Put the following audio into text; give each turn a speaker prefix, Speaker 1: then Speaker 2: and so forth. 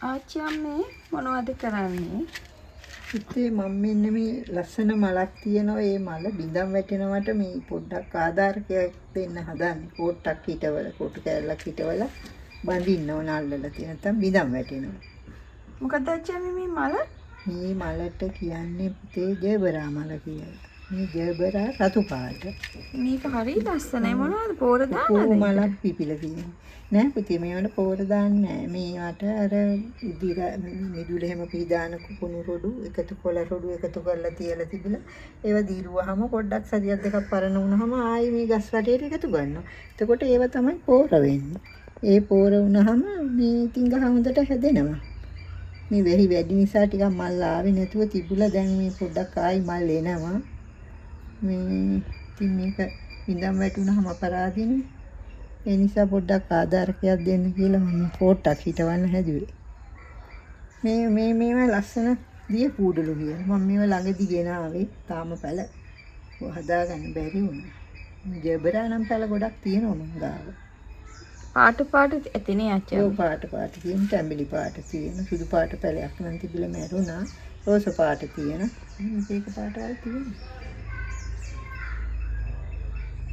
Speaker 1: ආච්චි අම්මේ මොනවද කරන්නේ?
Speaker 2: ඉතින් මම මෙන්න මේ ලස්සන මලක් තියෙනවා. ඒ මල බිඳන් වැටෙනවට මේ පොඩ්ඩක් ආධාරකයක් දෙන්න හදන්නේ. කොට්ටක් හිටවල, කොටු කැල්ලක් හිටවල බඳින්න ඕන අල්ලලා තියෙන. නැත්නම් බිඳන් වැටෙනවා.
Speaker 1: මොකද ආච්චි අම්මේ මේ මල?
Speaker 2: මේ මලට කියන්නේ පුතේ ජේබරා මල කියලා. මේ ජේබරා රතු පාට.
Speaker 1: මේක හරි ලස්සනයි. මොනවද පෝර
Speaker 2: කොහොම
Speaker 1: දානද?
Speaker 2: මලක් පිපිලා තියෙනවා. නෑ පුතේ මේවට පෝර දාන්නේ නෑ. මේවට අර මිදුල හැම පිහදාන කුණු රොඩු එකතු කොළ රොඩු එකතු කරලා තියලා තිබිලා ඒව දීරුවාම පොඩ්ඩක් සතියක් දෙකක් පරණ වුණාම ආයි මේ ගස් වටේට එකතු කරනවා. එතකොට ඒව තමයි පෝර වෙන්නේ. ඒ පෝර වුණාම මේ ඉතින් ගහ හොඳට හැදෙනවා. මේ වෙහි වැඩි නිසා ටිකක් මල් ආවේ නැතුව තිබුණා. දැන් මේ පොඩ්ඩක් ආයි මල් එනවා. මේ ඉතින් මේක ඉඳන් වැටුණාම අපරාධිනේ. ඒ නිසා පොඩ්ඩක් ආධාරකයක් දෙන්න කියලා මම කොටක් හිටවන්න හැදුවේ. මේවා ලස්සන දිය කූඩලු කියලා. මම මේවා ළඟදි ගෙනාවේ. තාම පැල හදාගන්න බැරි වුණා. ජබරා නම් පැල ගොඩක් තියෙනවා මං ගාව.
Speaker 1: පාට ඇතිනේ ආච්චි
Speaker 2: ඔව්
Speaker 1: අම්මේ.
Speaker 2: පාට තියෙන තැඹිලි පාට තියෙන සුදු පාට පැලයක් නම් තිබිලා මැරුණා. රෝස පාට තියෙන මේක පාට වල තියෙනවා.